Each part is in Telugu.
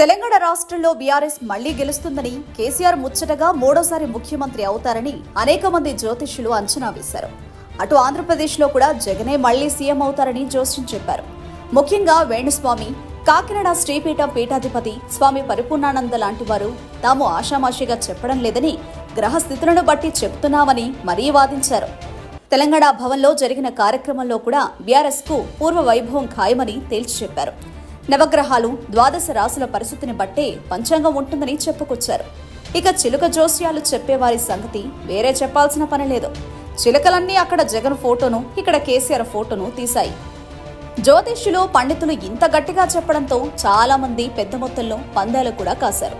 తెలంగాణ రాష్ట్రంలో బీఆర్ఎస్ మళ్లీ గెలుస్తుందని, కేసీఆర్ ముచ్చటగా మూడోసారి ముఖ్యమంత్రి అవుతారని అనేక మంది జ్యోతిష్యులు అంచనా వేశారు. అటు ఆంధ్రప్రదేశ్లో కూడా జగనే మళ్లీ సీఎం అవుతారని జోస్యం చెప్పారు. ముఖ్యంగా వేణుస్వామి, కాకినాడ శ్రీపీఠం పీఠాధిపతి స్వామి పరిపూర్ణానంద లాంటి వారు తాము ఆషామాషిగా చెప్పడం లేదని, గ్రహస్థితులను బట్టి చెబుతున్నామని మరీ వాదించారు. తెలంగాణ భవన్లో జరిగిన కార్యక్రమంలో కూడా బీఆర్ఎస్ కు పూర్వ వైభవం ఖాయమని తేల్చి చెప్పారు. నవగ్రహాలు, ద్వాదశ రాశుల పరిస్థితిని బట్టే పంచాంగం ఉంటుందని చెప్పుకొచ్చారు. ఇక చిలుక జోస్యాలు చెప్పేవారి సంగతి వేరే చెప్పాల్సిన పని లేదు. చిలుకలన్నీ అక్కడ జగన్ ఫోటోను, ఇక్కడ కేసీఆర్ ఫోటోను తీశాయి. జ్యోతిష్యులు, పండితులు ఇంత గట్టిగా చెప్పడంతో చాలా మంది పెద్ద మొత్తంలో పందాలు కూడా కాశారు.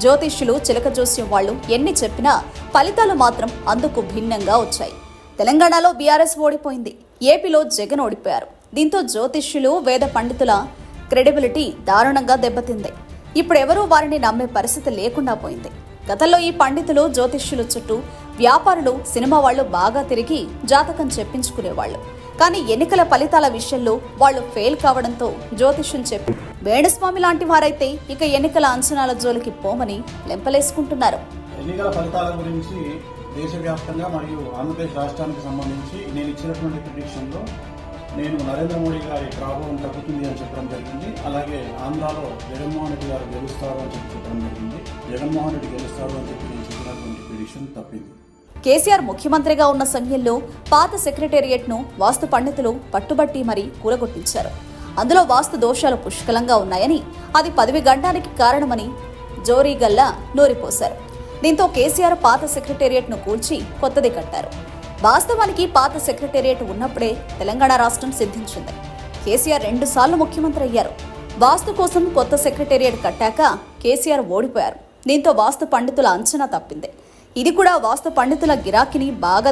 జ్యోతిష్యులు, చిలక జోస్యం వాళ్లు ఎన్ని చెప్పినా ఫలితాలు మాత్రం అందుకు భిన్నంగా వచ్చాయి. తెలంగాణలో బీఆర్ఎస్ ఓడిపోయింది, ఏపీలో జగన్ ఓడిపోయారు. దీంతో జ్యోతిష్యులు, వేద పండితుల క్రెడిబిలిటీ దారుణంగా దెబ్బతింది. ఇప్పుడెవరూ వారిని నమ్మే పరిస్థితి లేకుండా పోయింది. గతంలో ఈ పండితులు, జ్యోతిష్యుల చుట్టూ వ్యాపారులు, సినిమా వాళ్లు బాగా తిరిగి జాతకం చెప్పించుకునేవాళ్లు. కానీ ఎన్నికల ఫలితాల విషయంలో వాళ్లు ఫెయిల్ కావడంతో జ్యోతిష్యం చెప్పి వేణుస్వామి లాంటి వారైతే ఇక ఎన్నికల అంచనాల జోలికి పోమని లెంపలేసుకుంటున్నారు. ఎన్నికల ఫలితాల గురించి దేశవ్యాప్తంగా మరియు ఆంధ్రప్రదేశ్ రాష్ట్రానికి సంబంధించి నేను ఇచ్చినటువంటి ప్రిడిక్షన్లో నేను నరేంద్ర మోడీ గారి ప్రభావం తగ్గుతుంది అని చెప్పడం జరిగింది. అలాగే ఆంధ్రాలో జగన్మోహన్ రెడ్డి గారు గెలుస్తారు అని చెప్పడం జరిగింది. జగన్మోహన్ రెడ్డి గెలుస్తారు అని చెప్పి నేను చెప్పినటువంటి ప్రిడిక్షన్ తప్పింది. కేసీఆర్ ముఖ్యమంత్రిగా ఉన్న సమయంలో పాత సెక్రటేరియట్ ను వాస్తు పండితులు పట్టుబట్టి మరీ కూలగొట్టించారు. అందులో వాస్తు దోషాలు పుష్కలంగా ఉన్నాయని, అది పదవి గండానికి కారణమని జోరీగల్లా నూరిపోశారు. దీంతో కేసీఆర్ పాత సెక్రటేరియట్ ను కూల్చి కొత్తది కట్టారు. వాస్తవానికి పాత సెక్రటేరియట్ ఉన్నప్పుడే తెలంగాణ రాష్ట్రం సిద్ధించింది. కేసీఆర్ 2 సార్లు ముఖ్యమంత్రి అయ్యారు. వాస్తు కోసం కొత్త సెక్రటేరియట్ కట్టాక కేసీఆర్ ఓడిపోయారు. దీంతో వాస్తు పండితుల అంచనా తప్పింది. ఇది కూడా వాస్తు పండితుల గిరాకీని బాగా